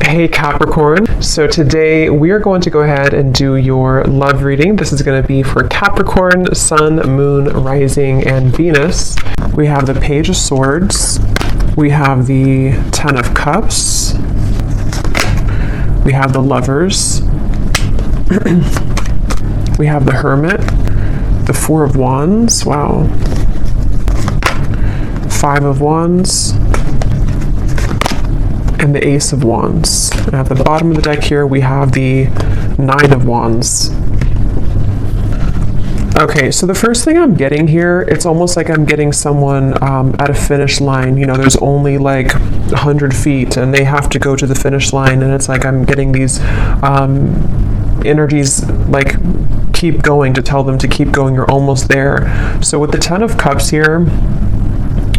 Hey Capricorn, so today we are going to go ahead and do your love reading. This is going to be for Capricorn, Sun, Moon, Rising, and Venus. We have the Page of Swords, we have the Ten of Cups, we have the Lovers, we have the Hermit, the Four of Wands, wow, Five of Wands, and the Ace of Wands. And at the bottom of the deck here, we have the Nine of Wands. Okay, so the first thing I'm getting here, it's almost like I'm getting someone at a finish line. You know, there's only like 100 feet and they have to go to the finish line, and it's like I'm getting these energies like keep going, to tell them to keep going, you're almost there. So with the Ten of Cups here,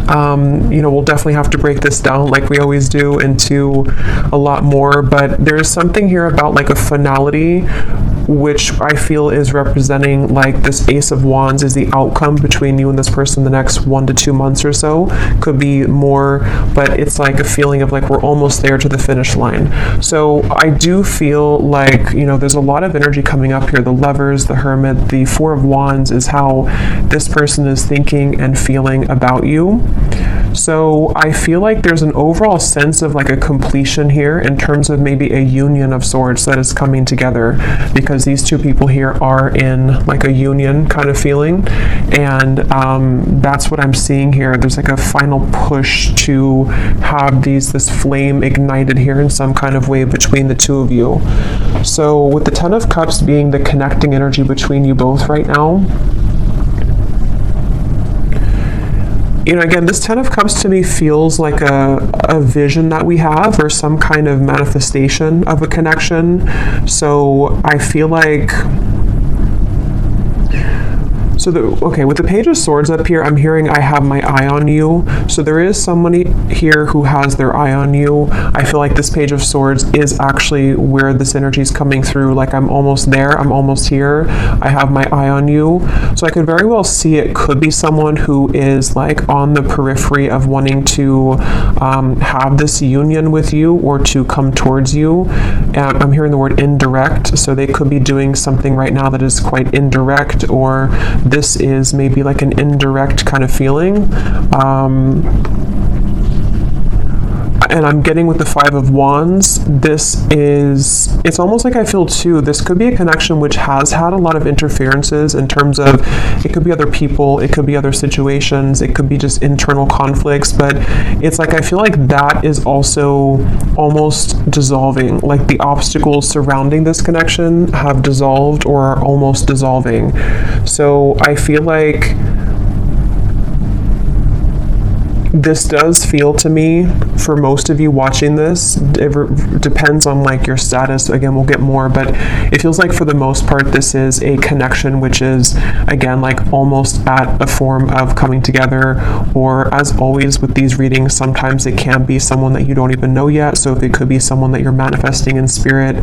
you know, we'll definitely have to break this down like we always do into a lot more, but there's something here about like a finality, which I feel is representing like this Ace of Wands is the outcome between you and this person the next 1 to 2 months or so. Could be more, but it's like a feeling of like we're almost there to the finish line. So I do feel like, you know, there's a lot of energy coming up here. The Lovers, the Hermit, the Four of Wands is how this person is thinking and feeling about you. So I feel like there's an overall sense of like a completion here in terms of maybe a union of sorts that is coming together, because these two people here are in like a union kind of feeling, and that's what I'm seeing here. There's like a final push to have this flame ignited here in some kind of way between the two of you. So with the Ten of Cups being the connecting energy between you both right now, you know, again, this Ten of Cups to me feels like a vision that we have, or some kind of manifestation of a connection. So I feel like, okay, with the Page of Swords up here, I'm hearing I have my eye on you. So there is somebody here who has their eye on you. I feel like this Page of Swords is actually where this energy is coming through. Like I'm almost there, I'm almost here, I have my eye on you. So I could very well see it could be someone who is like on the periphery of wanting to have this union with you or to come towards you. And I'm hearing the word indirect. So they could be doing something right now that is quite indirect, or this is maybe like an indirect kind of feeling. And I'm getting with the Five of Wands, it's almost like I feel too, this could be a connection which has had a lot of interferences in terms of, it could be other people, it could be other situations, it could be just internal conflicts, but it's like I feel like that is also almost dissolving. Like the obstacles surrounding this connection have dissolved or are almost dissolving. So I feel like this does feel to me, for most of you watching this, it depends on like your status. Again, we'll get more, but it feels like for the most part, this is a connection which is, again, like almost at a form of coming together. Or as always with these readings, sometimes it can be someone that you don't even know yet. So if it could be someone that you're manifesting in spirit,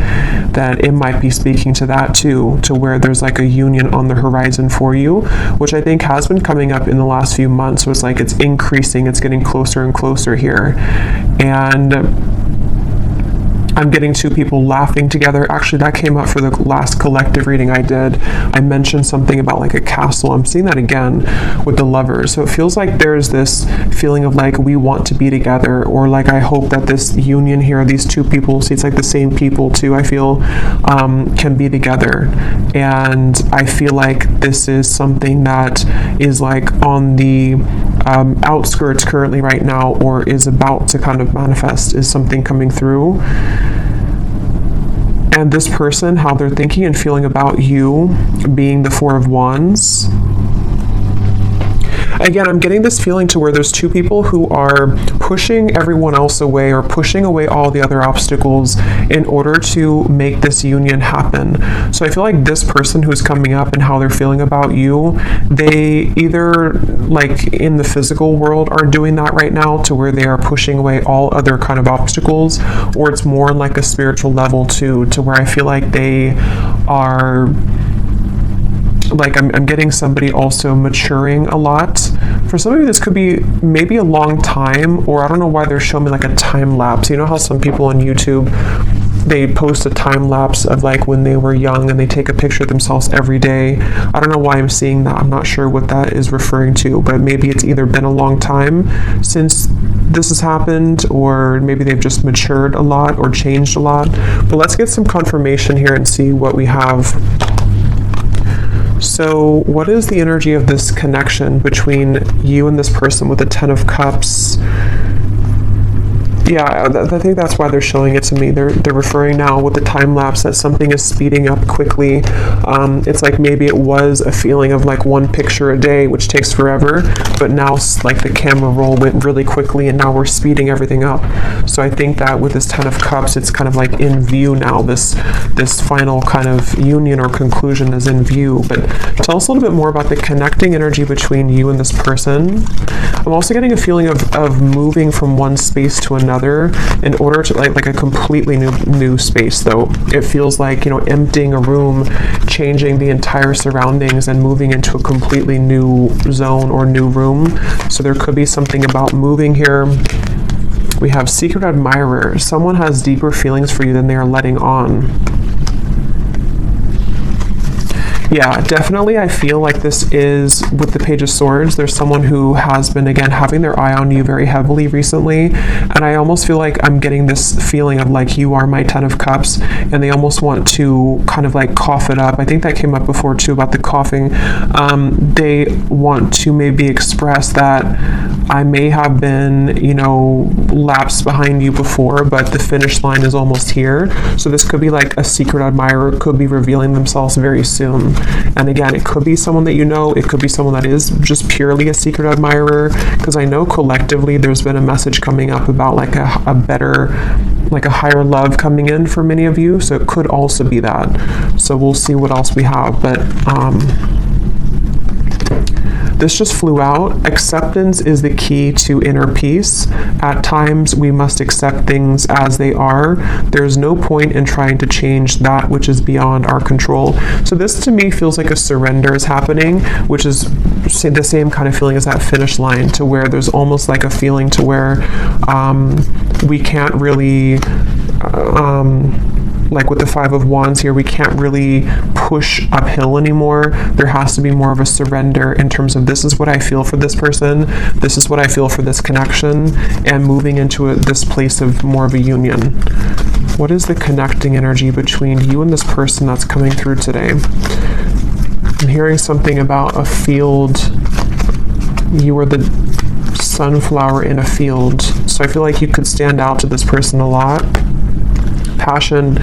that it might be speaking to that too, to where there's like a union on the horizon for you, which I think has been coming up in the last few months. So it's like it's increasing, it's getting closer and closer here. And I'm getting two people laughing together. Actually, that came up for the last collective reading I did. I mentioned something about like a castle. I'm seeing that again with the Lovers. So it feels like there's this feeling of like we want to be together, or like I hope that this union here, these two people, see, it's like the same people too, I feel, can be together. And I feel like this is something that is like on the outskirts currently right now, or is about to kind of manifest, is something coming through. And this person, how they're thinking and feeling about you, being the Four of Wands. Again, I'm getting this feeling to where there's two people who are pushing everyone else away, or pushing away all the other obstacles in order to make this union happen. So I feel like this person who's coming up and how they're feeling about you, they either like in the physical world are doing that right now, to where they are pushing away all other kind of obstacles, or it's more like a spiritual level too, to where I feel like they are like I'm getting somebody also maturing a lot. For some of you, this could be maybe a long time, or I don't know why they're showing me like a time lapse. You know how some people on YouTube, they post a time lapse of like when they were young and they take a picture of themselves every day. I don't know why I'm seeing that. I'm not sure what that is referring to, but maybe it's either been a long time since this has happened, or maybe they've just matured a lot or changed a lot. But let's get some confirmation here and see what we have. So what is the energy of this connection between you and this person with the 10 of Cups? Yeah, I think that's why they're showing it to me. They're referring now with the time lapse that something is speeding up quickly. It's like maybe it was a feeling of like one picture a day, which takes forever, but now like the camera roll went really quickly and now we're speeding everything up. So I think that with this 10 of Cups, it's kind of like in view now. This final kind of union or conclusion is in view. But tell us a little bit more about the connecting energy between you and this person. I'm also getting a feeling of moving from one space to another in order to like a completely new space. Though it feels like, you know, emptying a room, changing the entire surroundings and moving into a completely new zone or new room. So there could be something about moving here. We have secret admirer. Someone has deeper feelings for you than they are letting on. Yeah, definitely I feel like this is, with the Page of Swords, there's someone who has been, again, having their eye on you very heavily recently, and I almost feel like I'm getting this feeling of like, you are my 10 of Cups, and they almost want to kind of like cough it up. I think that came up before too about the coughing. They want to maybe express that I may have been, you know, lapsed behind you before, but the finish line is almost here. So this could be like a secret admirer, could be revealing themselves very soon. And again, it could be someone that you know, it could be someone that is just purely a secret admirer, because I know collectively there's been a message coming up about like a better, like a higher love coming in for many of you, so it could also be that. So we'll see what else we have. But this just flew out. Acceptance is the key to inner peace. At times, we must accept things as they are. There's no point in trying to change that which is beyond our control. So this to me feels like a surrender is happening, which is the same kind of feeling as that finish line, to where there's almost like a feeling to where we can't really like with the 5 of Wands here, we can't really push uphill anymore. There has to be more of a surrender in terms of, this is what I feel for this person, this is what I feel for this connection, and moving into this place of more of a union. What is the connecting energy between you and this person that's coming through today? I'm hearing something about a field. You are the sunflower in a field. So I feel like you could stand out to this person a lot. Passion,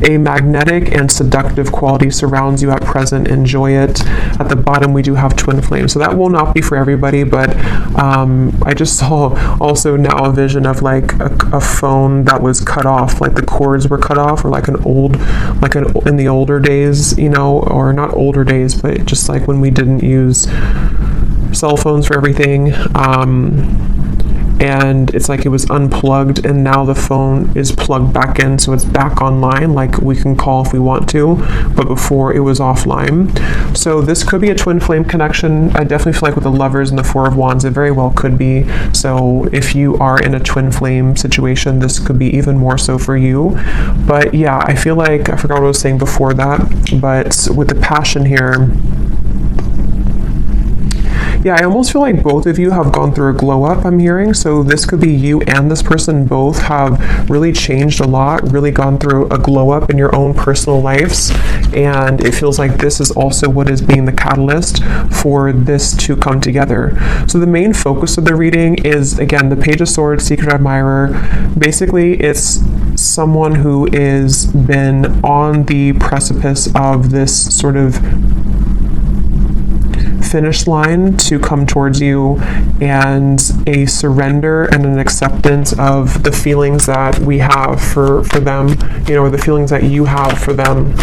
a magnetic and seductive quality surrounds you at present. Enjoy it. At the bottom, we do have twin flames. So that will not be for everybody, but I just saw also now a vision of like a phone that was cut off, like the cords were cut off, or like in the older days, you know, or not older days, but just like when we didn't use cell phones for everything. And it's like it was unplugged and now the phone is plugged back in, so it's back online, like we can call if we want to, but before it was offline. So this could be a twin flame connection. I definitely feel like with the Lovers and the 4 of Wands, it very well could be. So if you are in a twin flame situation, this could be even more so for you. But yeah, I feel like, I forgot what I was saying before that, but with the passion here, yeah, I almost feel like both of you have gone through a glow up, I'm hearing. So this could be you and this person both have really changed a lot, really gone through a glow up in your own personal lives. And it feels like this is also what is being the catalyst for this to come together. So the main focus of the reading is, again, the Page of Swords, Secret Admirer. Basically, it's someone who is been on the precipice of this sort of finish line to come towards you, and a surrender and an acceptance of the feelings that we have for them, you know, or the feelings that you have for them.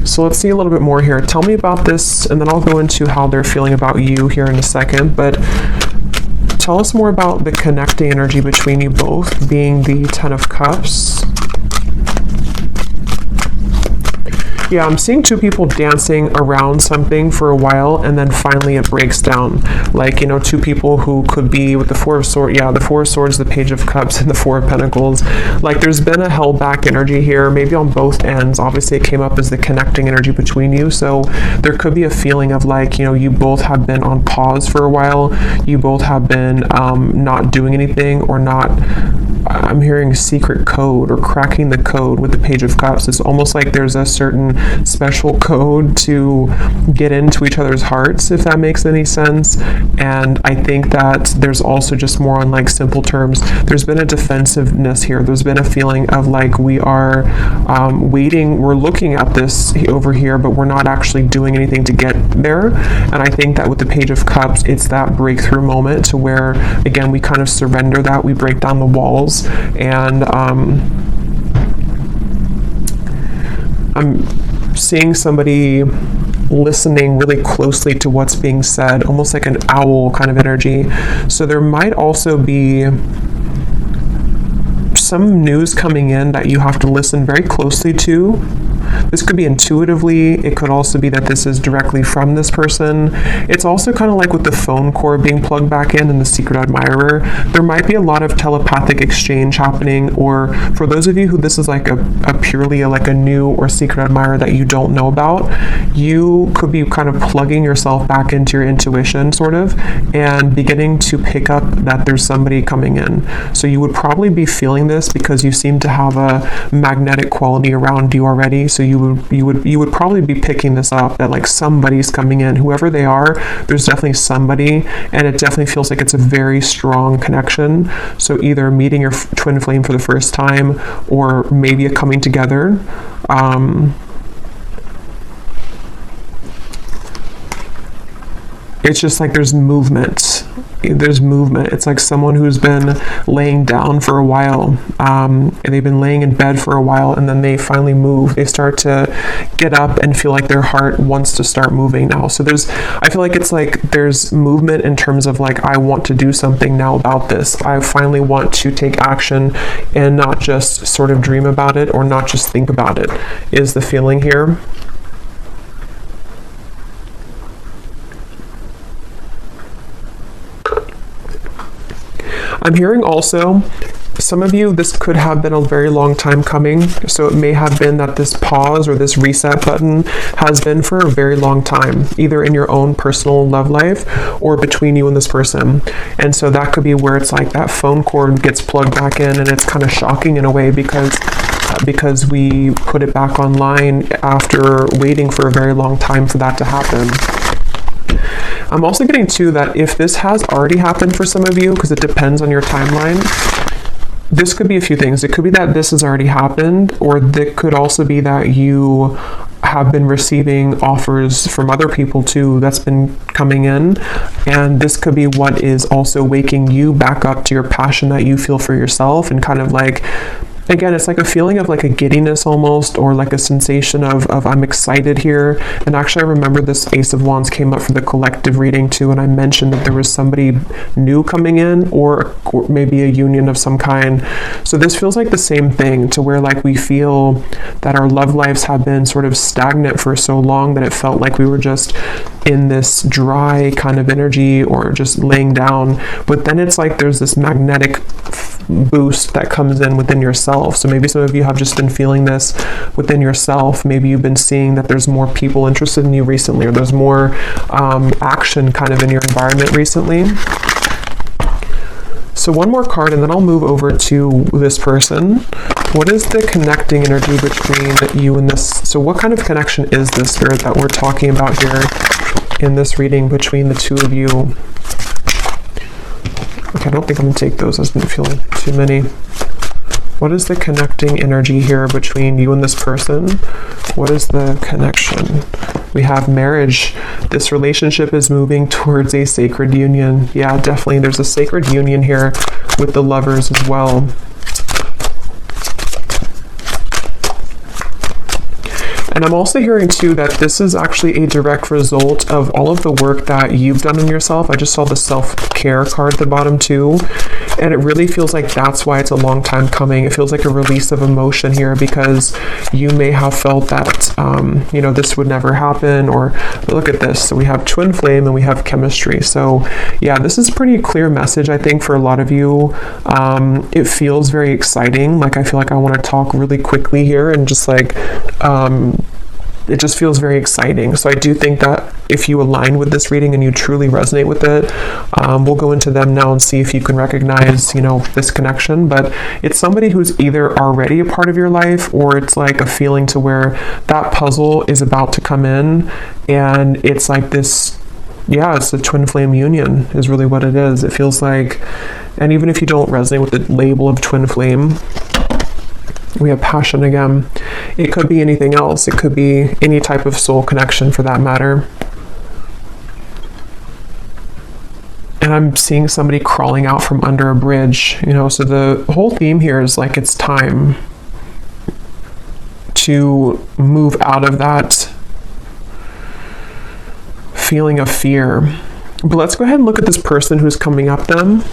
So let's see a little bit more here. Tell me about this, and then I'll go into how they're feeling about you here in a second, but tell us more about the connecting energy between you both, being the 10 of Cups. Yeah, I'm seeing two people dancing around something for a while, and then finally it breaks down. Like, you know, two people who could be with the Four of Swords, the Four of Swords, the Page of Cups, and the Four of Pentacles. Like, there's been a held back energy here, maybe on both ends. Obviously, it came up as the connecting energy between you, so there could be a feeling of like, you know, you both have been on pause for a while. You both have been not doing anything, or not. I'm hearing secret code or cracking the code with the Page of Cups. It's almost like there's a certain special code to get into each other's hearts, if that makes any sense. And I think that there's also just more on like simple terms. There's been a defensiveness here. There's been a feeling of like we are waiting. We're looking at this over here, but we're not actually doing anything to get there. And I think that with the Page of Cups, it's that breakthrough moment to where, again, we kind of surrender that. We break down the walls. And I'm seeing somebody listening really closely to what's being said, almost like an owl kind of energy. So there might also be some news coming in that you have to listen very closely to. This could be intuitively. It could also be that this is directly from this person. It's also kind of like with the phone cord being plugged back in and the secret admirer. There might be a lot of telepathic exchange happening, or for those of you who this is like a purely like a new or secret admirer that you don't know about, you could be kind of plugging yourself back into your intuition sort of, and beginning to pick up that there's somebody coming in. So you would probably be feeling this because you seem to have a magnetic quality around you already. So you would probably be picking this up, that like somebody's coming in, whoever they are. There's definitely somebody, and it definitely feels like it's a very strong connection. So either meeting your twin flame for the first time, or maybe a coming together. It's just like there's movement. It's like someone who's been laying down for a while, and they've been laying in bed for a while, and then they finally move. They start to get up and feel like their heart wants to start moving now. So I feel like it's like there's movement in terms of like, I want to do something now about this. I finally want to take action and not just sort of dream about it, or not just think about it, is the feeling here. I'm hearing also, some of you, this could have been a very long time coming. So it may have been that this pause or this reset button has been for a very long time, either in your own personal love life or between you and this person. And so that could be where it's like that phone cord gets plugged back in, and it's kind of shocking in a way because we put it back online after waiting for a very long time for that to happen. I'm also getting too that if this has already happened for some of you, because it depends on your timeline, this could be a few things. It could be that this has already happened, or it could also be that you have been receiving offers from other people too that's been coming in, and this could be what is also waking you back up to your passion that you feel for yourself, and kind of like, again, it's like a feeling of like a giddiness almost, or like a sensation of I'm excited here. And actually, I remember this Ace of Wands came up for the collective reading too, and I mentioned that there was somebody new coming in, or maybe a union of some kind. So this feels like the same thing, to where like we feel that our love lives have been sort of stagnant for so long that it felt like we were just in this dry kind of energy, or just laying down. But then it's like there's this magnetic boost that comes in within yourself. So maybe some of you have just been feeling this within yourself. Maybe you've been seeing that there's more people interested in you recently, or there's more action kind of in your environment recently. So one more card, and then I'll move over to this person. What is the connecting energy between you and this? So what kind of connection is this, Spirit, that we're talking about here in this reading between the two of you? Okay, I don't think I'm going to take those. I've been feeling too many. What is the connecting energy here between you and this person? What is the connection? We have marriage. This relationship is moving towards a sacred union. Yeah, definitely. There's a sacred union here with the lovers as well. And I'm also hearing too that this is actually a direct result of all of the work that you've done on yourself. I just saw the self-care card at the bottom too. And it really feels like that's why it's a long time coming. It feels like a release of emotion here, because you may have felt that, you know, this would never happen, or look at this. So we have twin flame and we have chemistry. So yeah, this is a pretty clear message, I think, for a lot of you. It feels very exciting. Like, I feel like I want to talk really quickly here and just like, it just feels very exciting. So I do think that if you align with this reading and you truly resonate with it, we'll go into them now and see if you can recognize, you know, this connection. But it's somebody who's either already a part of your life, or it's like a feeling to where that puzzle is about to come in, and it's like this, yeah, it's a twin flame union is really what it is. It feels like, and even if you don't resonate with the label of twin flame, we have passion again. It could be anything else. It could be any type of soul connection for that matter. And I'm seeing somebody crawling out from under a bridge, you know, so the whole theme here is like, it's time to move out of that feeling of fear. But let's go ahead and look at this person who's coming up then.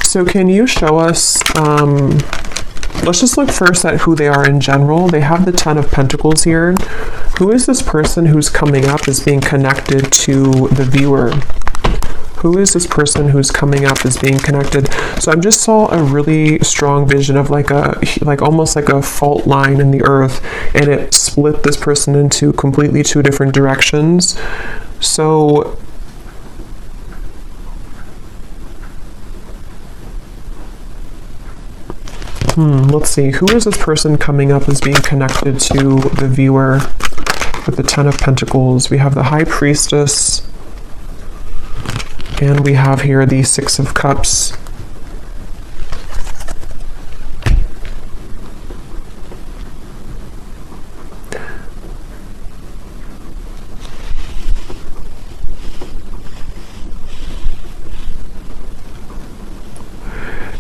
So can you show us, let's just look first at who they are in general. They have the 10 of Pentacles here. Who is this person who's coming up as being connected to the viewer? Who is this person who's coming up as being connected? So I just saw a really strong vision of like almost like a fault line in the earth, and it split this person into completely two different directions. So let's see. Who is this person coming up as being connected to the viewer with the 10 of Pentacles? We have the High Priestess, and we have here the 6 of Cups.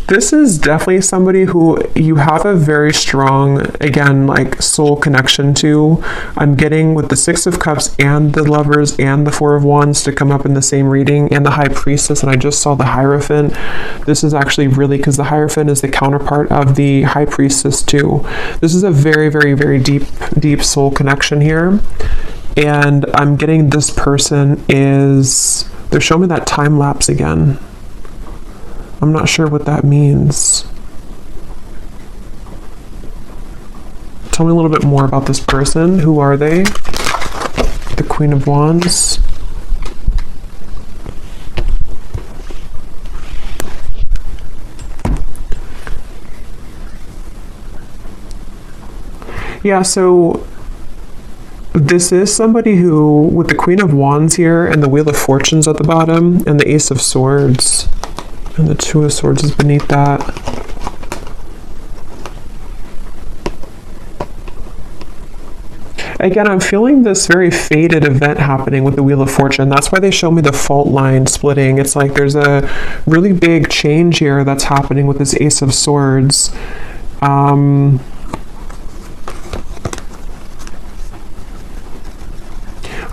This is definitely somebody who you have a very strong, again, like soul connection to. I'm getting with the 6 of Cups and the Lovers and the 4 of Wands to come up in the same reading, and the High Priestess, and I just saw the Hierophant. This is actually really, because the Hierophant is the counterpart of the High Priestess too. This is a very, very, very deep soul connection here. And I'm getting this person is, they're showing me that time lapse again. I'm not sure what that means. Tell me a little bit more about this person. Who are they? The Queen of Wands. Yeah, so this is somebody who, with the Queen of Wands here and the Wheel of Fortunes at the bottom and the Ace of Swords, and the 2 of Swords is beneath that. Again, I'm feeling this very fated event happening with the Wheel of Fortune. That's why they show me the fault line splitting. It's like there's a really big change here that's happening with this Ace of Swords.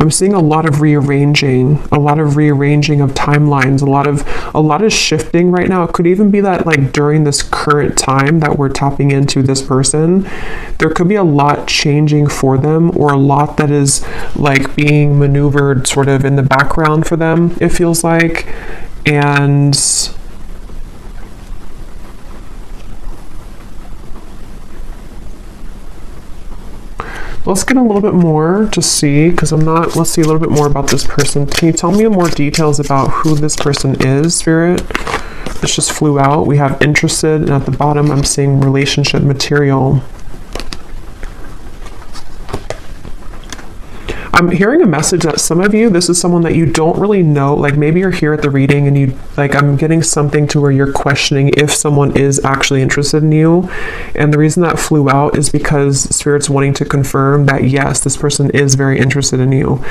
I'm seeing a lot of rearranging of timelines, a lot of shifting right now. It could even be that like during this current time that we're tapping into this person, there could be a lot changing for them, or a lot that is like being maneuvered sort of in the background for them, it feels like. And let's get a little bit more to see, because let's see a little bit more about this person. Can you tell me more details about who this person is, Spirit? This just flew out. We have interested, and at the bottom I'm seeing relationship material. I'm hearing a message that some of you, this is someone that you don't really know, like maybe you're here at the reading and you, like, I'm getting something to where you're questioning if someone is actually interested in you. And the reason that flew out is because Spirit's wanting to confirm that yes, this person is very interested in you.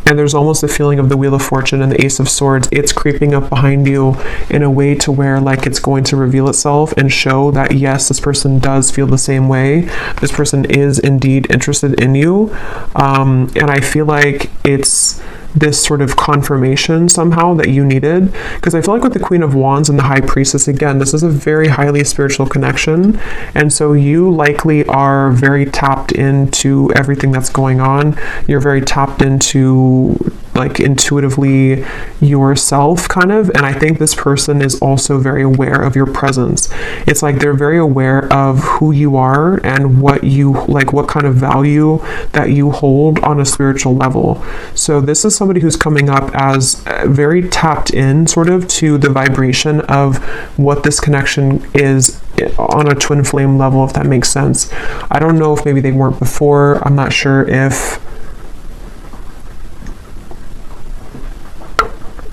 And there's almost a feeling of the Wheel of Fortune and the Ace of Swords. It's creeping up behind you in a way to where like it's going to reveal itself and show that yes, this person does feel the same way. This person is indeed interested in you. And I feel like it's this sort of confirmation somehow that you needed. Because I feel like with the Queen of Wands and the High Priestess, again, this is a very highly spiritual connection. And so you likely are very tapped into everything that's going on. You're very tapped into like intuitively yourself kind of, and I think this person is also very aware of your presence. It's like they're very aware of who you are and what you like, what kind of value that you hold on a spiritual level. So this is somebody who's coming up as very tapped in sort of to the vibration of what this connection is on a twin flame level, if that makes sense. I don't know if maybe they weren't before. I'm not sure if,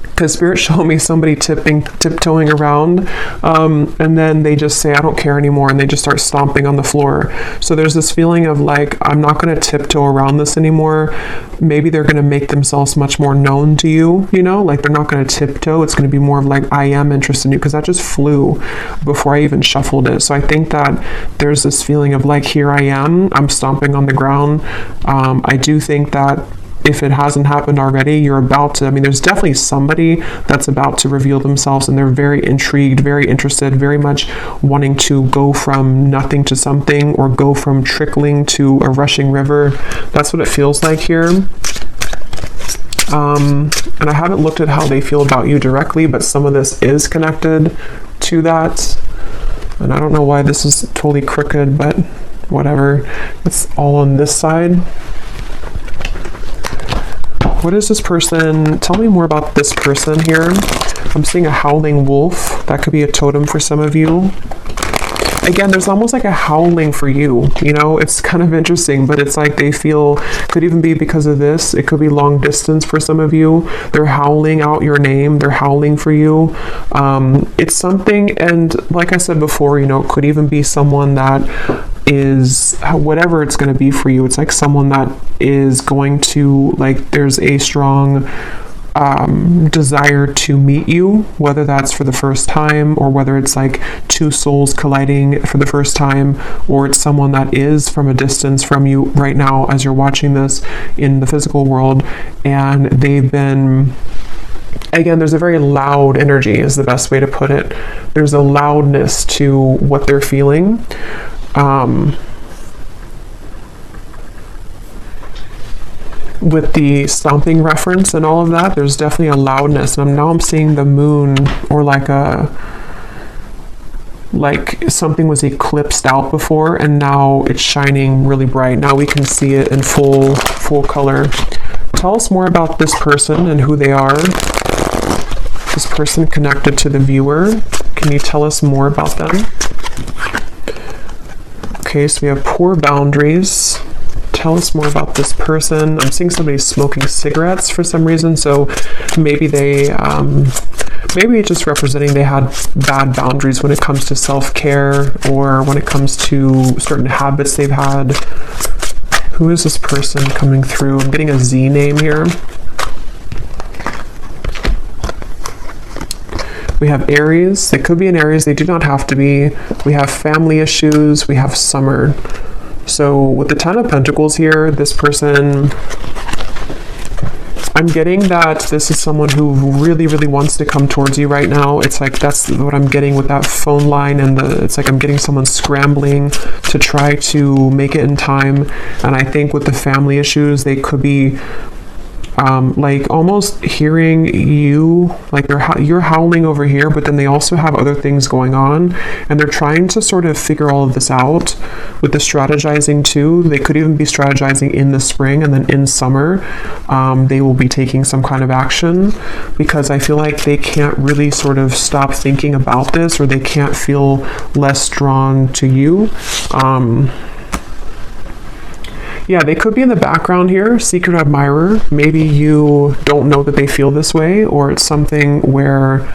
because Spirit showed me somebody tiptoeing around, and then they just say, I don't care anymore, and they just start stomping on the floor. So there's this feeling of like, I'm not going to tiptoe around this anymore. Maybe they're going to make themselves much more known to you, you know, like they're not going to tiptoe. It's going to be more of like, I am interested in you, because that just flew before I even shuffled it. So I think that there's this feeling of like, here I am, I'm stomping on the ground. I do think that if it hasn't happened already, you're about to, I mean, there's definitely somebody that's about to reveal themselves, and they're very intrigued, very interested, very much wanting to go from nothing to something, or go from trickling to a rushing river. That's what it feels like here. And I haven't looked at how they feel about you directly, but some of this is connected to that. And I don't know why this is totally crooked, but whatever. It's all on this side. What is this person? Tell me more about this person here. I'm seeing a howling wolf. That could be a totem for some of you. Again, there's almost like a howling for you, you know, it's kind of interesting, but it's like they feel, could even be because of this, it could be long distance for some of you. They're howling out your name, they're howling for you. It's something, and like I said before, you know, it could even be someone that is, whatever it's going to be for you, it's like someone that is going to, like, there's a strong desire to meet you, whether that's for the first time, or whether it's like two souls colliding for the first time, or it's someone that is from a distance from you right now as you're watching this in the physical world, and they've been, again, there's a very loud energy is the best way to put it. There's a loudness to what they're feeling. With the stomping reference and all of that, there's definitely a loudness. And now I'm seeing the moon, or like something was eclipsed out before, and now it's shining really bright. Now we can see it in full color. Tell us more about this person and who they are. This person connected to the viewer. Can you tell us more about them? Okay, so we have poor boundaries. Tell us more about this person. I'm seeing somebody smoking cigarettes for some reason, so maybe they, maybe it's just representing they had bad boundaries when it comes to self-care, or when it comes to certain habits they've had. Who is this person coming through? I'm getting a Z name here. We have Aries. They could be an Aries. They do not have to be. We have family issues. We have summer. So with the Ten of Pentacles here, this person, I'm getting that this is someone who really, really wants to come towards you right now. It's like, that's what I'm getting with that phone line, and it's like I'm getting someone scrambling to try to make it in time. And I think with the family issues, they could be like almost hearing you, like you're howling over here, but then they also have other things going on, and they're trying to sort of figure all of this out with the strategizing too. They could even be strategizing in the spring, and then in summer they will be taking some kind of action, because I feel like they can't really sort of stop thinking about this, or they can't feel less drawn to you. Yeah, they could be in the background here, secret admirer. Maybe you don't know that they feel this way, or it's something where,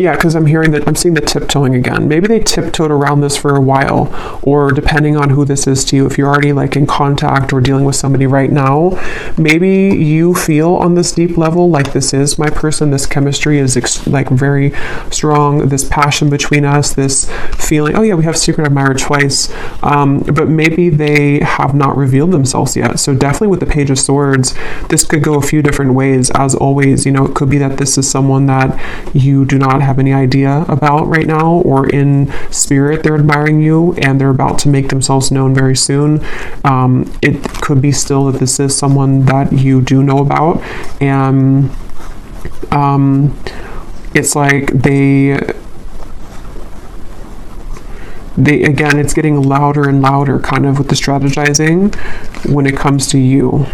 Yeah, because I'm seeing the tiptoeing again. Maybe they tiptoed around this for a while, or depending on who this is to you, if you're already like in contact or dealing with somebody right now, maybe you feel on this deep level like this is my person, this chemistry is like very strong, this passion between us, this feeling, oh yeah, we have secret admirer twice, but maybe they have not revealed themselves yet. So definitely with the Page of Swords, this could go a few different ways. As always, you know, it could be that this is someone that you do not have any idea about right now, or in spirit they're admiring you and they're about to make themselves known very soon. It could be still that this is someone that you do know about, and it's like they again, it's getting louder and louder kind of with the strategizing when it comes to you.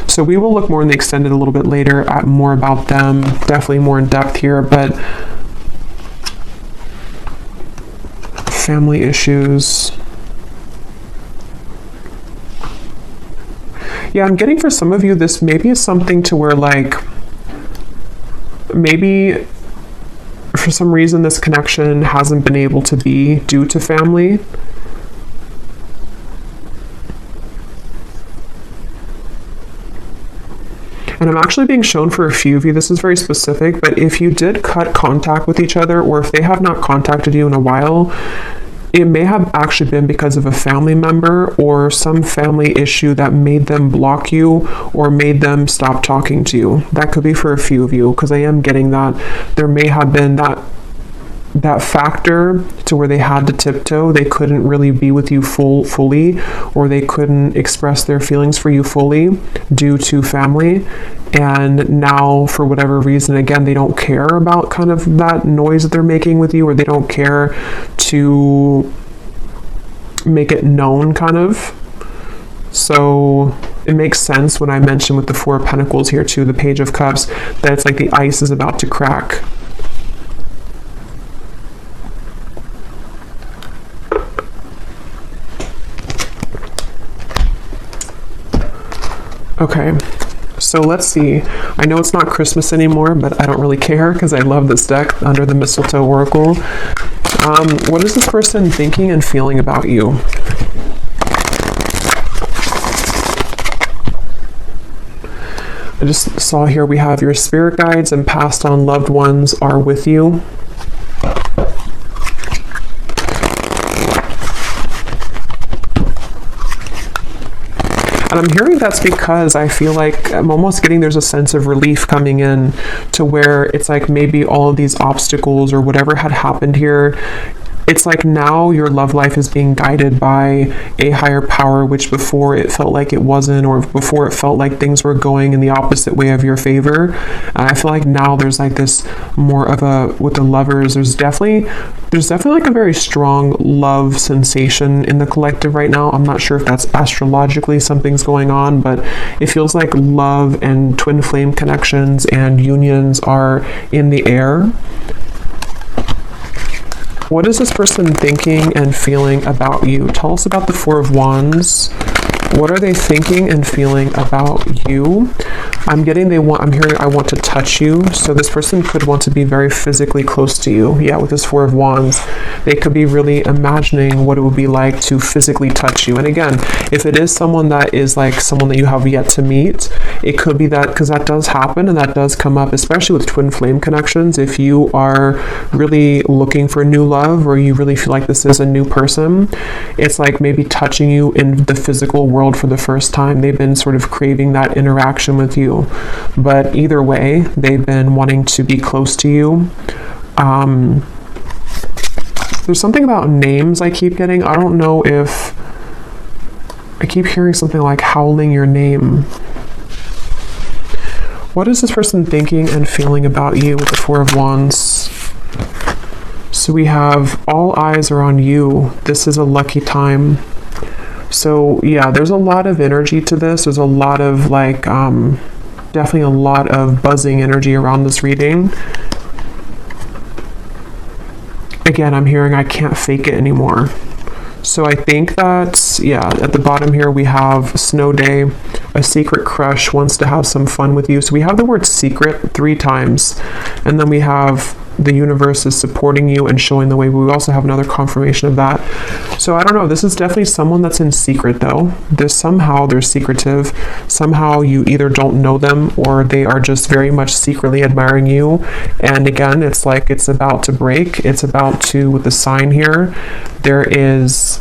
So we will look more in the extended a little bit later at more about them, definitely more in depth here, but family issues. Yeah, I'm getting for some of you, this maybe is something to where like, maybe for some reason this connection hasn't been able to be due to family. And I'm actually being shown for a few of you, this is very specific, but if you did cut contact with each other, or if they have not contacted you in a while, it may have actually been because of a family member or some family issue that made them block you or made them stop talking to you. That could be for a few of you, because I am getting that there may have been that factor to where they had to tiptoe. They couldn't really be with you fully, or they couldn't express their feelings for you fully due to family. And now, for whatever reason, again, they don't care about kind of that noise that they're making with you, or they don't care to make it known kind of. So it makes sense when I mention with the Four of Pentacles here too, the Page of Cups, that it's like the ice is about to crack. Okay, so let's see. I know it's not Christmas anymore, but I don't really care because I love this deck under the Mistletoe Oracle. What is this person thinking and feeling about you? I just saw here we have your spirit guides and passed on loved ones are with you. And I'm hearing that's because I feel like I'm almost getting there's a sense of relief coming in to where it's like maybe all of these obstacles or whatever had happened here, it's like now your love life is being guided by a higher power, which before it felt like it wasn't, or before it felt like things were going in the opposite way of your favor. And I feel like now there's like this more of a, with the lovers, there's definitely like a very strong love sensation in the collective right now. I'm not sure if that's astrologically something's going on, but it feels like love and twin flame connections and unions are in the air. What is this person thinking and feeling about you? Tell us about the Four of Wands. What are they thinking and feeling about you? I'm hearing I want to touch you. So this person could want to be very physically close to you. Yeah, with this Four of Wands, they could be really imagining what it would be like to physically touch you. And again, if it is someone that is like someone that you have yet to meet, it could be that, because that does happen and that does come up, especially with twin flame connections. If you are really looking for new love, or you really feel like this is a new person, it's like maybe touching you in the physical world for the first time. They've been sort of craving that interaction with you, but either way, they've been wanting to be close to you. There's something about names I keep getting. I don't know if I keep hearing something like howling your name. What is this person thinking and feeling about you with the Four of Wands? So we have all eyes are on you. This is a lucky time. So yeah, there's a lot of energy to this. There's a lot of like, definitely a lot of buzzing energy around this reading. Again, I'm hearing I can't fake it anymore. So I think that, yeah, at the bottom here we have snow day, a secret crush wants to have some fun with you. So we have the word secret 3 times, and then we have the universe is supporting you and showing the way. We also have another confirmation of that. So I don't know, this is definitely someone that's in secret though. Somehow they're secretive. Somehow you either don't know them or they are just very much secretly admiring you. And again, it's like it's about to break. It's about to, with the sign here, there's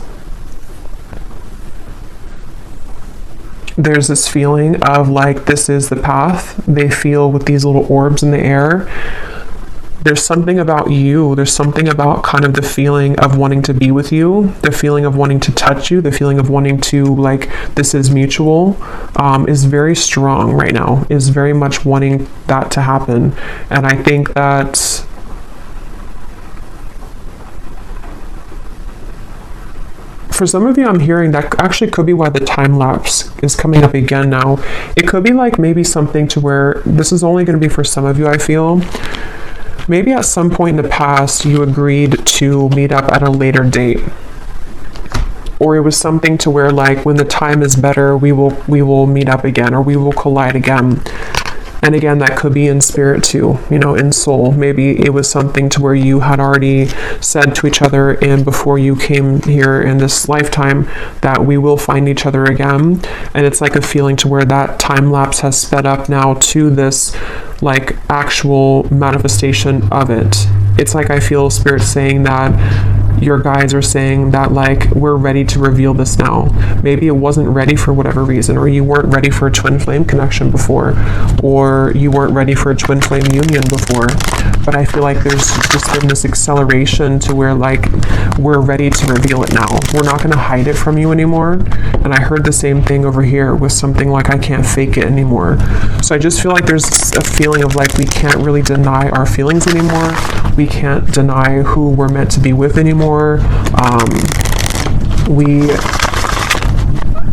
this feeling of like this is the path. They feel with these little orbs in the air. There's something about you, there's something about kind of the feeling of wanting to be with you, the feeling of wanting to touch you, the feeling of wanting to, like, this is mutual, is very strong right now, is very much wanting that to happen. And I think that for some of you, I'm hearing that actually could be why the time lapse is coming up again now. It could be like maybe something to where this is only going to be for some of you, I feel. Maybe at some point in the past, you agreed to meet up at a later date. Or it was something to where, like, when the time is better, we will meet up again, or we will collide again. And again, that could be in spirit too, you know, in soul. Maybe it was something to where you had already said to each other and before you came here in this lifetime that we will find each other again. And it's like a feeling to where that time lapse has sped up now to this like actual manifestation of it. It's like I feel spirit saying that your guides are saying that like we're ready to reveal this now. Maybe it wasn't ready for whatever reason, or you weren't ready for a twin flame connection before, or you weren't ready for a twin flame union before. But I feel like there's just been this acceleration to where like we're ready to reveal it now. We're not going to hide it from you anymore. And I heard the same thing over here with something like I can't fake it anymore. So I just feel like there's a feeling of like we can't really deny our feelings anymore. We can't deny who we're meant to be with anymore. We,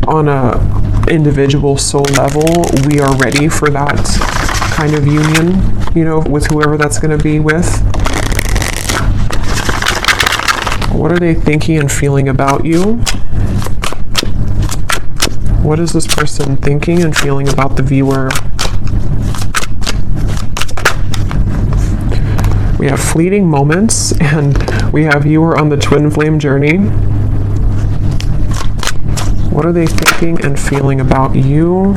on a individual soul level, we are ready for that kind of union, you know, with whoever that's going to be with. What are they thinking and feeling about you? What is this person thinking and feeling about the viewer? We have fleeting moments, and we have you are on the twin flame journey. What are they thinking and feeling about you?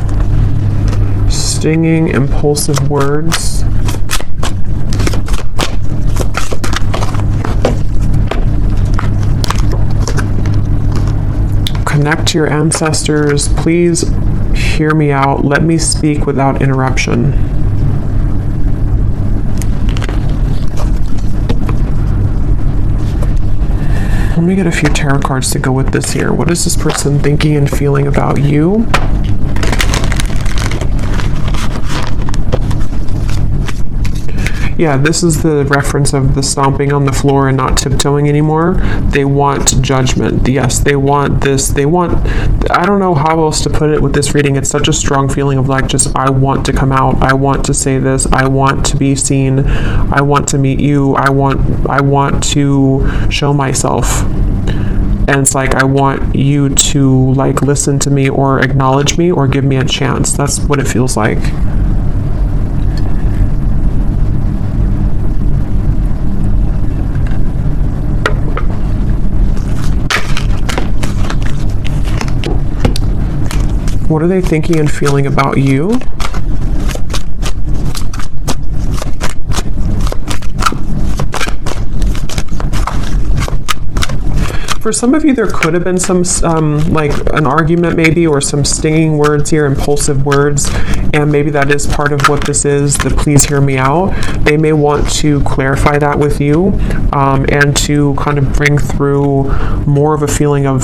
Stinging, impulsive words. Connect to your ancestors. Please hear me out. Let me speak without interruption. Let me get a few tarot cards to go with this here. What is this person thinking and feeling about you? Yeah, this is the reference of the stomping on the floor and not tiptoeing anymore. They want judgment. Yes, they want this. They want, I don't know how else to put it with this reading. It's such a strong feeling of like, just, I want to come out. I want to say this. I want to be seen. I want to meet you. I want to show myself. And it's like, I want you to like listen to me or acknowledge me or give me a chance. That's what it feels like. What are they thinking and feeling about you? For some of you, there could have been some, like an argument maybe, or some stinging words here, impulsive words, and maybe that is part of what this is, the please hear me out. They may want to clarify that with you, and to kind of bring through more of a feeling of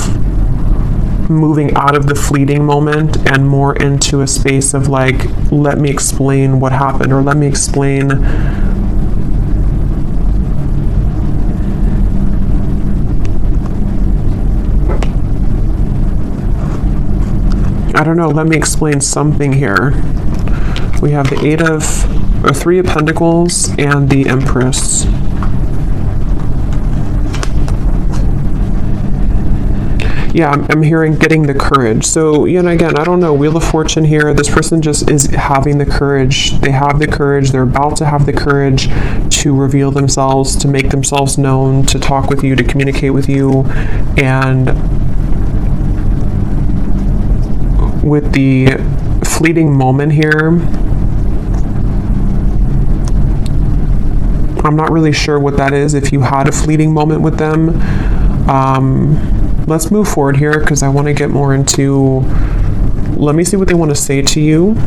moving out of the fleeting moment and more into a space of like, let me explain what happened, or let me explain I don't know, let me explain something here. We have the Three of Pentacles and the Empress. yeah, I'm hearing getting the courage. So, you know, again, I don't know, Wheel of Fortune here, this person just is having the courage. They have the courage. They're about to have the courage to reveal themselves, to make themselves known, to talk with you, to communicate with you. And with the fleeting moment here, I'm not really sure what that is. If you had a fleeting moment with them, let's move forward here because I want to get more into, let me see what they want to say to you.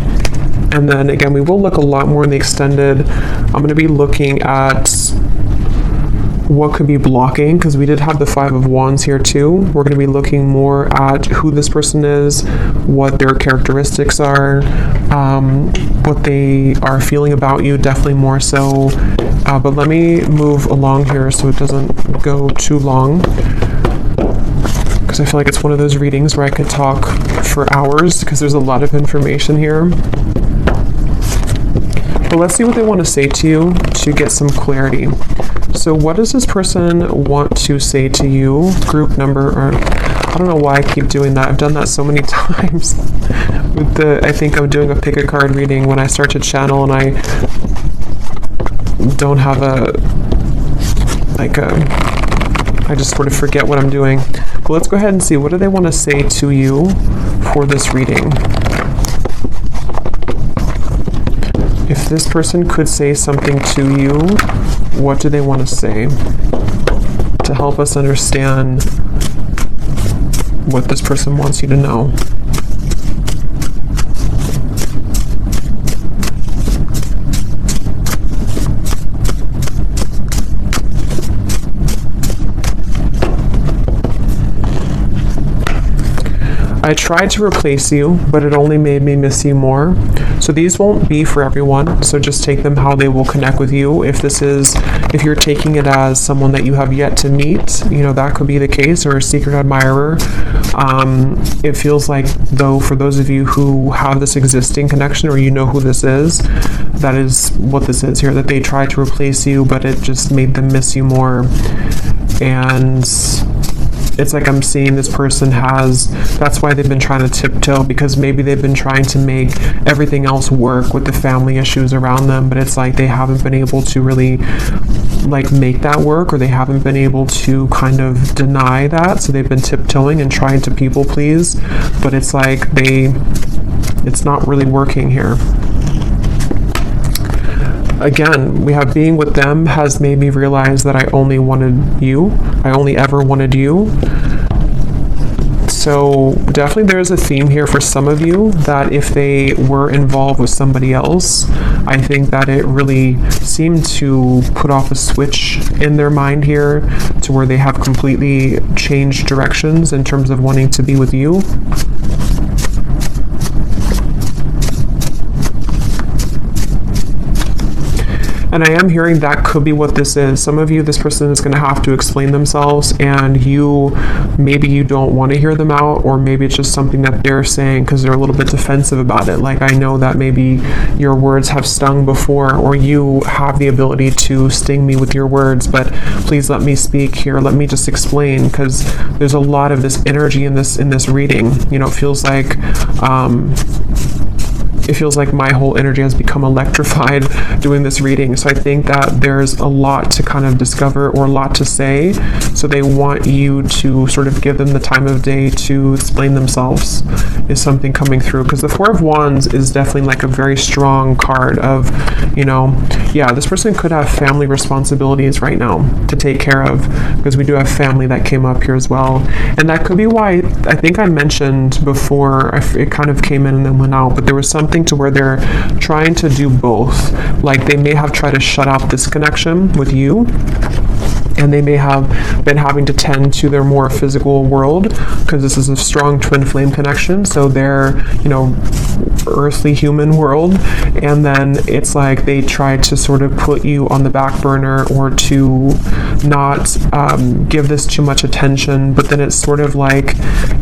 And then again, we will look a lot more in the extended. I'm going to be looking at what could be blocking, because we did have the Five of Wands here too. We're going to be looking more at who this person is, what their characteristics are, what they are feeling about you, definitely more so. But let me move along here so it doesn't go too long, because I feel like it's one of those readings where I could talk for hours because there's a lot of information here. But let's see what they want to say to you to get some clarity. So what does this person want to say to you? Group number, or I don't know why I keep doing that. I've done that so many times. With the, I think I'm doing a pick a card reading when I start to channel and I don't have I just sort of forget what I'm doing. But let's go ahead and see, what do they want to say to you for this reading? If this person could say something to you, what do they want to say to help us understand what this person wants you to know? I tried to replace you, but it only made me miss you more. So these won't be for everyone, so just take them how they will connect with you. If you're taking it as someone that you have yet to meet, you know, that could be the case, or a secret admirer. It feels like, though, for those of you who have this existing connection, or you know who this is, that is what this is here, that they tried to replace you, but it just made them miss you more. And it's like I'm seeing this person that's why they've been trying to tiptoe, because maybe they've been trying to make everything else work with the family issues around them, but it's like they haven't been able to really make that work, or they haven't been able to kind of deny that, so they've been tiptoeing and trying to people please, but it's like it's not really working here. Again, we have being with them has made me realize that I only wanted you. I only ever wanted you. So definitely there's a theme here for some of you that if they were involved with somebody else, I think that it really seemed to put off a switch in their mind here to where they have completely changed directions in terms of wanting to be with you. And I am hearing that could be what this is. Some of you, this person is going to have to explain themselves, and maybe you don't want to hear them out, or maybe it's just something that they're saying because they're a little bit defensive about it. Like, I know that maybe your words have stung before, or you have the ability to sting me with your words, but please let me speak here. Let me just explain, because there's a lot of this energy in this reading. You know, it feels like my whole energy has become electrified doing this reading. So I think that there's a lot to kind of discover, or a lot to say. So they want you to sort of give them the time of day to explain themselves, is something coming through. Because the Four of Wands is definitely like a very strong card of, you know, yeah, this person could have family responsibilities right now to take care of, because we do have family that came up here as well. And that could be why I think I mentioned before, it kind of came in and then went out, but there was something to where they're trying to do both. Like, they may have tried to shut out this connection with you, and they may have been having to tend to their more physical world, because this is a strong twin flame connection, so their, you know, earthly human world, and then it's like they try to sort of put you on the back burner, or to not give this too much attention, but then it's sort of like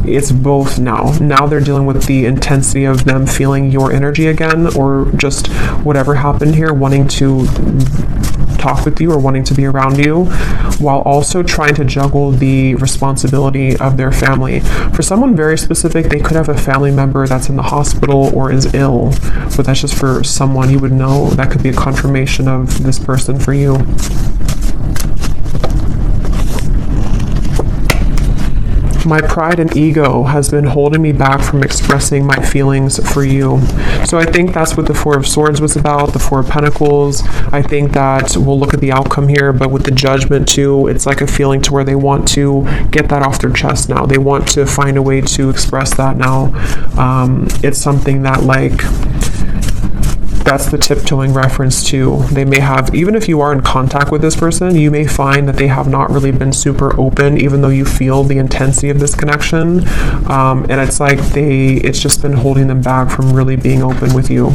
it's both now. Now they're dealing with the intensity of them feeling your energy again, or just whatever happened here, wanting to talk with you or wanting to be around you, while also trying to juggle the responsibility of their family. For someone very specific, they could have a family member that's in the hospital or is ill, but that's just for someone you would know. That could be a confirmation of this person for you. My pride and ego has been holding me back from expressing my feelings for you. So I think that's what the Four of Swords was about, the Four of Pentacles. I think that we'll look at the outcome here, but with the Judgment too, it's like a feeling to where they want to get that off their chest now. They want to find a way to express that now. It's something that, like, that's the tiptoeing reference too. They may have, even if you are in contact with this person, you may find that they have not really been super open, even though you feel the intensity of this connection. And it's like it's just been holding them back from really being open with you.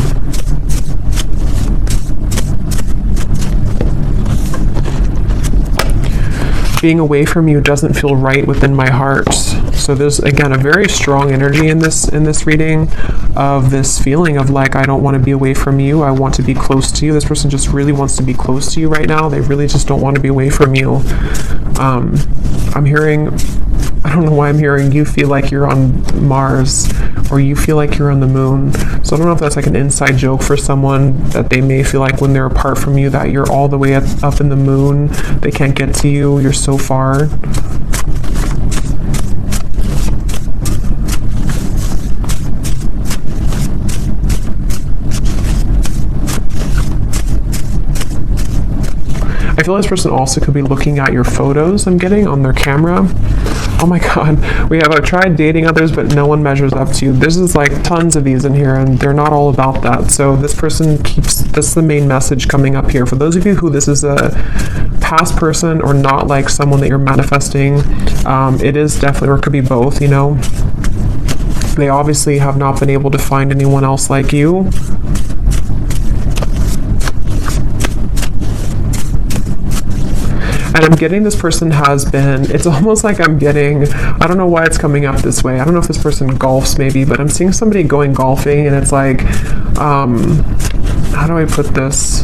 Being away from you doesn't feel right within my heart. So there's, again, a very strong energy in this reading of this feeling of like, I don't want to be away from you. I want to be close to you. This person just really wants to be close to you right now. They really just don't want to be away from you. I'm hearing, I don't know why I'm hearing you feel like you're on Mars, or you feel like you're on the moon. So I don't know if that's like an inside joke for someone, that they may feel like when they're apart from you that you're all the way up in the moon. They can't get to you. You're so far. I feel this person also could be looking at your photos I'm getting on their camera. Oh my god, I've tried dating others, but no one measures up to you. There's just like tons of these in here, and they're not all about that. So this person that's the main message coming up here. For those of you who this is a past person or not like someone that you're manifesting, it is definitely, or it could be both, you know. They obviously have not been able to find anyone else like you. And I'm getting this person has been, it's almost like I'm getting, I don't know why it's coming up this way. I don't know if this person golfs maybe, but I'm seeing somebody going golfing, and it's like, how do I put this?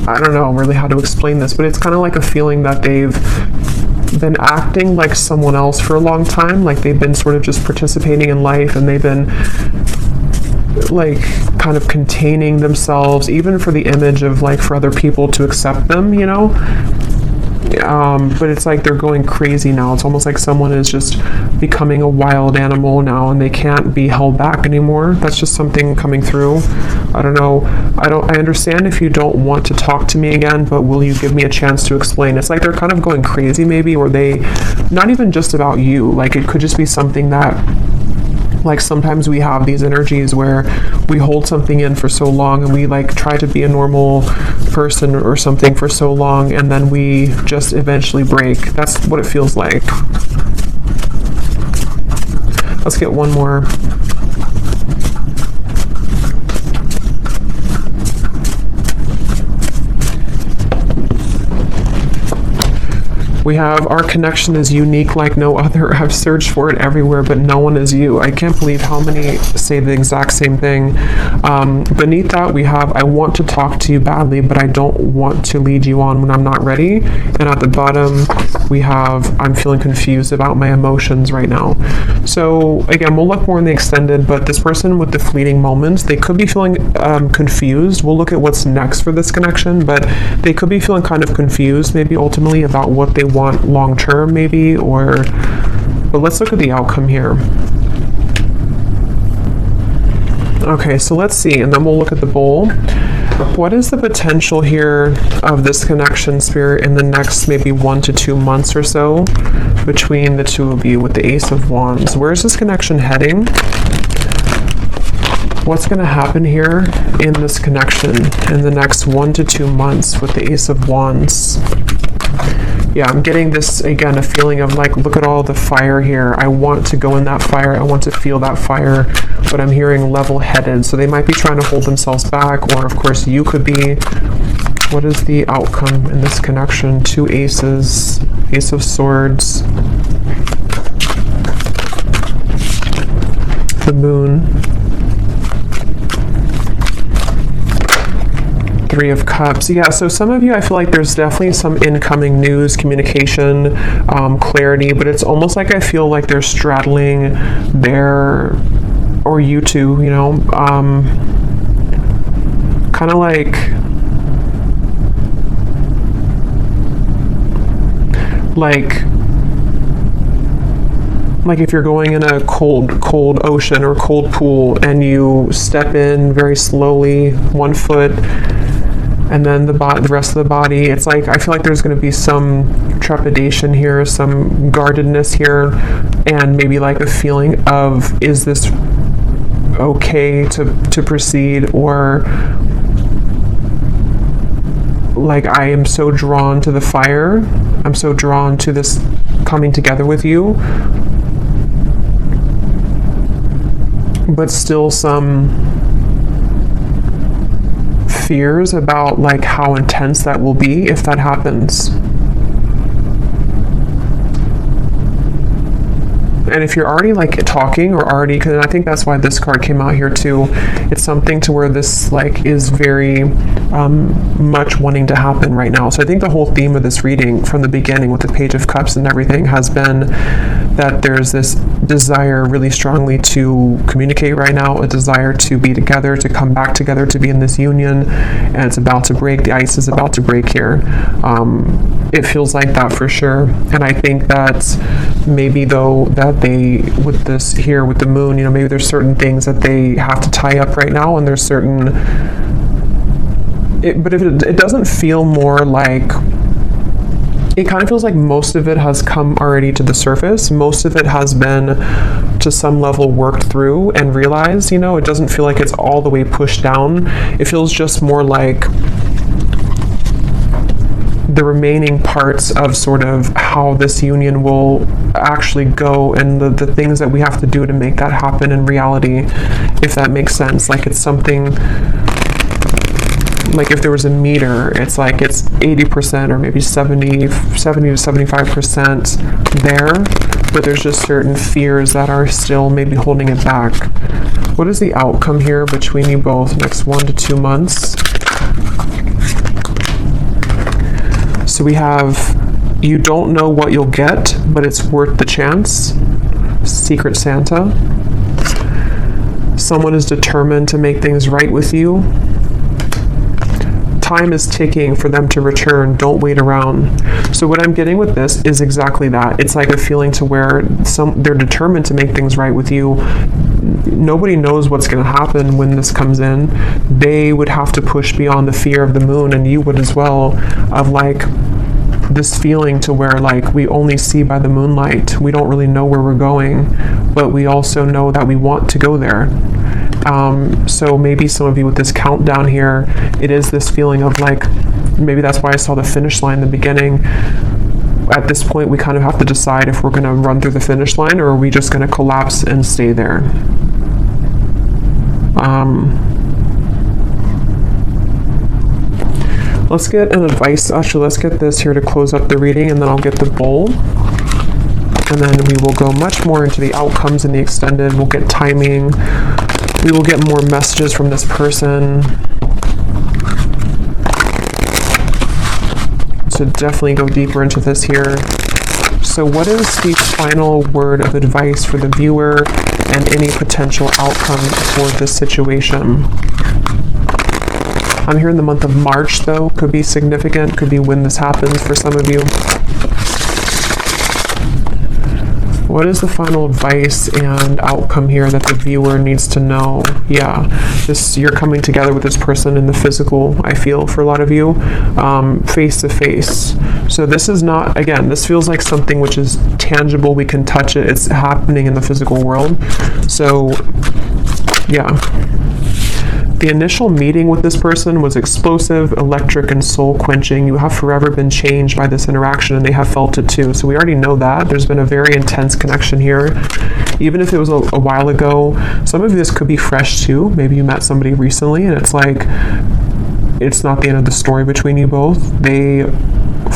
I don't know really how to explain this, but it's kind of like a feeling that they've been acting like someone else for a long time. Like they've been sort of just participating in life, and they've been like kind of containing themselves, even for the image of like for other people to accept them, you know. But it's like they're going crazy now. It's almost like someone is just becoming a wild animal now, and they can't be held back anymore. That's just something coming through. I don't know. I understand if you don't want to talk to me again, but will you give me a chance to explain? It's like they're kind of going crazy maybe, or they, not even just about you. Like it could just be something that, like sometimes we have these energies where we hold something in for so long, and we like try to be a normal person or something for so long, and then we just eventually break. That's what it feels like. Let's get one more. We have, our connection is unique like no other. I've searched for it everywhere, but no one is you. I can't believe how many say the exact same thing. Beneath that, we have, I want to talk to you badly, but I don't want to lead you on when I'm not ready. And at the bottom, we have, I'm feeling confused about my emotions right now. So again, we'll look more in the extended, but this person with the fleeting moments, they could be feeling confused. We'll look at what's next for this connection, but they could be feeling kind of confused, maybe ultimately about what they want long term, maybe, but let's look at the outcome here. Okay, so let's see, and then we'll look at the bowl. What is the potential here of this connection, Spirit, in the next maybe 1 to 2 months or so between the two of you with the Ace of Wands? Where's this connection heading? What's going to happen here in this connection in the next 1 to 2 months with the Ace of Wands? Yeah, I'm getting this, again, a feeling of like, look at all the fire here. I want to go in that fire. I want to feel that fire, but I'm hearing level-headed. So they might be trying to hold themselves back, or of course you could be. What is the outcome in this connection? 2 aces, Ace of Swords, the Moon, Three of Cups. Yeah, so some of you, I feel like there's definitely some incoming news, communication, clarity, but it's almost like I feel like they're straddling their, or you two, you know, kind of like if you're going in a cold ocean or cold pool and you step in very slowly, 1 foot, and then the rest of the body, it's like I feel like there's going to be some trepidation here, some guardedness here, and maybe like a feeling of, is this okay to proceed, or like I am so drawn to the fire, I'm so drawn to this coming together with you, but still some fears about like how intense that will be if that happens. And if you're already like talking or already, because I think that's why this card came out here too, it's something to where this like is very much wanting to happen right now. So I think the whole theme of this reading from the beginning with the Page of Cups and everything has been that there's this desire really strongly to communicate right now, a desire to be together, to come back together, to be in this union, and it's about to break. The ice is about to break here. It feels like that for sure. And I think that maybe though that they, with this here with the moon, you know, maybe there's certain things that they have to tie up right now, and there's certain, but if it doesn't feel more like, it kind of feels like most of it has come already to the surface. Most of it has been to some level worked through and realized, you know, it doesn't feel like it's all the way pushed down. It feels just more like the remaining parts of sort of how this union will actually go, and the things that we have to do to make that happen in reality, if that makes sense. Like it's something, like if there was a meter, it's like it's 80% or maybe 70 to 75% there, but there's just certain fears that are still maybe holding it back. What is the outcome here between you both next 1 to 2 months? So we have, you don't know what you'll get, but it's worth the chance. Secret Santa. Someone is determined to make things right with you. Time is ticking for them to return. Don't wait around. So what I'm getting with this is exactly that. It's like a feeling to where they're determined to make things right with you. Nobody knows what's going to happen when this comes in. They would have to push beyond the fear of the moon, and you would as well, of like this feeling to where like we only see by the moonlight. We don't really know where we're going, but we also know that we want to go there. So maybe some of you with this countdown here, it is this feeling of like, maybe that's why I saw the finish line in the beginning. At this point, we kind of have to decide if we're going to run through the finish line, or are we just going to collapse and stay there. Let's get an advice. Actually, let's get this here to close up the reading, and then I'll get the bowl. And then we will go much more into the outcomes in the extended. We'll get timing. We will get more messages from this person. So definitely go deeper into this here. So what is the final word of advice for the viewer and any potential outcome for this situation? I'm here in the month of March, though. Could be significant. Could be when this happens for some of you. What is the final advice and outcome here that the viewer needs to know? Yeah, you're coming together with this person in the physical, I feel, for a lot of you, face to face. So this is not, again, this feels like something which is tangible. We can touch it. It's happening in the physical world. So, yeah. The initial meeting with this person was explosive, electric, and soul-quenching. You have forever been changed by this interaction, and they have felt it too. So we already know that. There's been a very intense connection here. Even if it was a while ago, some of this could be fresh too. Maybe you met somebody recently, and it's like, it's not the end of the story between you both. They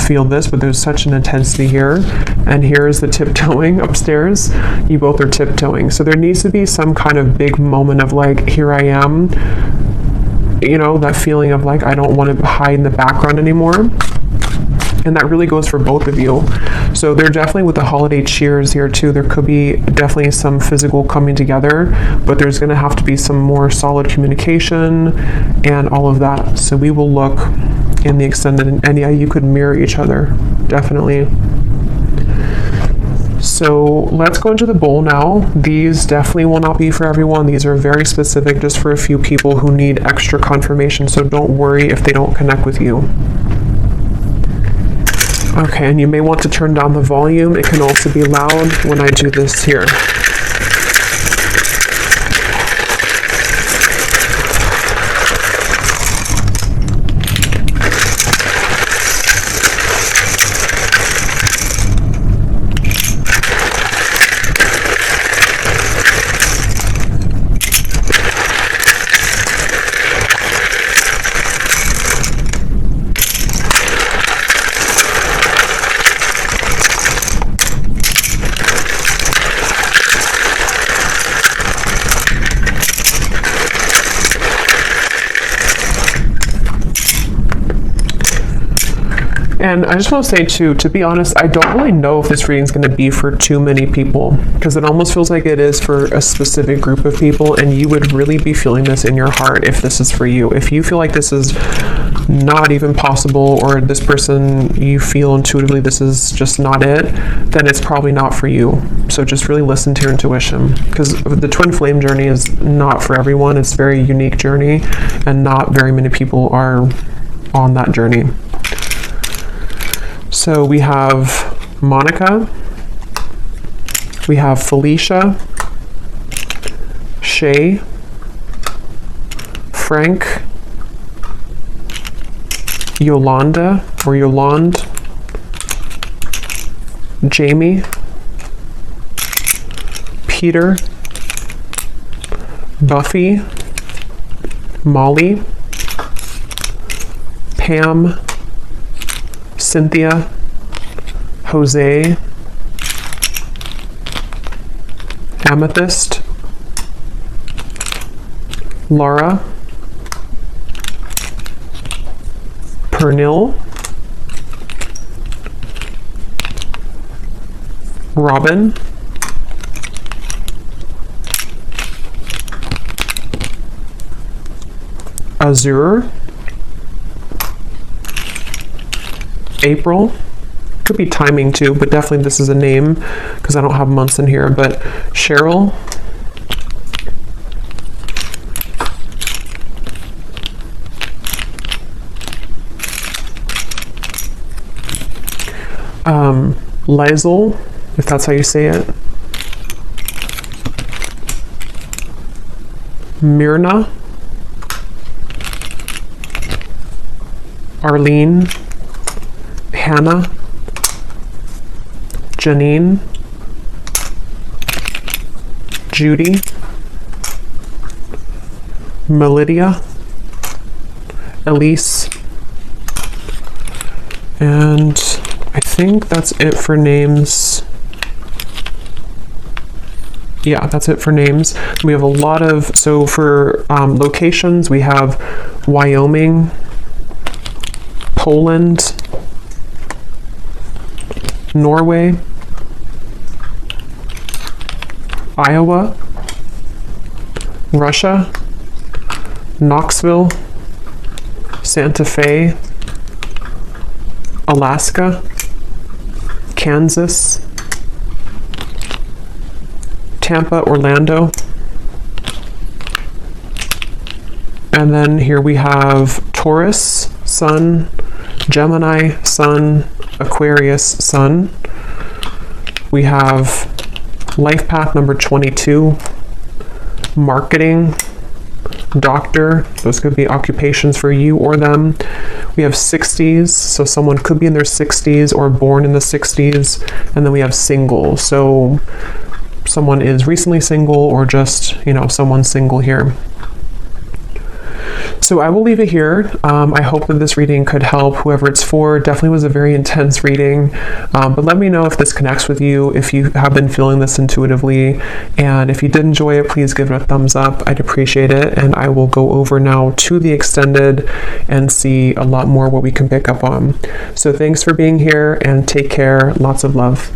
feel this, but there's such an intensity here. And here's the tiptoeing upstairs. You both are tiptoeing. So there needs to be some kind of big moment of like, here I am. you know, that feeling of like, I don't want to hide in the background anymore. And that really goes for both of you. So they're definitely with the holiday cheers here too. There could be definitely some physical coming together, but there's going to have to be some more solid communication and all of that. So we will look in the extended, and yeah, you could mirror each other, definitely. So let's go into the bowl now. These definitely will not be for everyone. These are very specific, just for a few people who need extra confirmation. So don't worry if they don't connect with you. Okay, and you may want to turn down the volume. It can also be loud when I do this here. And I just want to say too, to be honest, I don't really know if this reading is going to be for too many people, because it almost feels like it is for a specific group of people, and you would really be feeling this in your heart if this is for you. If you feel like this is not even possible, or this person, you feel intuitively this is just not it, then it's probably not for you. So just really listen to your intuition, because the twin flame journey is not for everyone. It's a very unique journey, and not very many people are on that journey. So we have Monica, we have Felicia, Shay, Frank, Yolanda or Yolande, Jamie, Peter, Buffy, Molly, Pam, Cynthia, Jose, Amethyst, Laura, Pernil, Robin, Azure, April. Could be timing too, but definitely this is a name because I don't have months in here. But Cheryl, Lizel, if that's how you say it, Myrna, Arlene, Hannah, Janine, Judy, Melidia, Elise, and I think that's it for names. Yeah, that's it for names. We have a lot of, so for locations, we have Wyoming, Poland, Norway, Iowa, Russia, Knoxville, Santa Fe, Alaska, Kansas, Tampa, Orlando, and then here we have Taurus, Sun, Gemini, Sun, Aquarius, Sun. We have life path number 22, marketing, doctor. Those could be occupations for you or them. We have 60s, so someone could be in their 60s or born in the 60s. And then we have single, so someone is recently single or just, you know, someone single here. So I will leave it here. I hope that this reading could help whoever it's for. Definitely was a very intense reading, but let me know if this connects with you, if you have been feeling this intuitively, and if you did enjoy it, please give it a thumbs up. I'd appreciate it, and I will go over now to the extended and see a lot more what we can pick up on. So thanks for being here, and take care. Lots of love.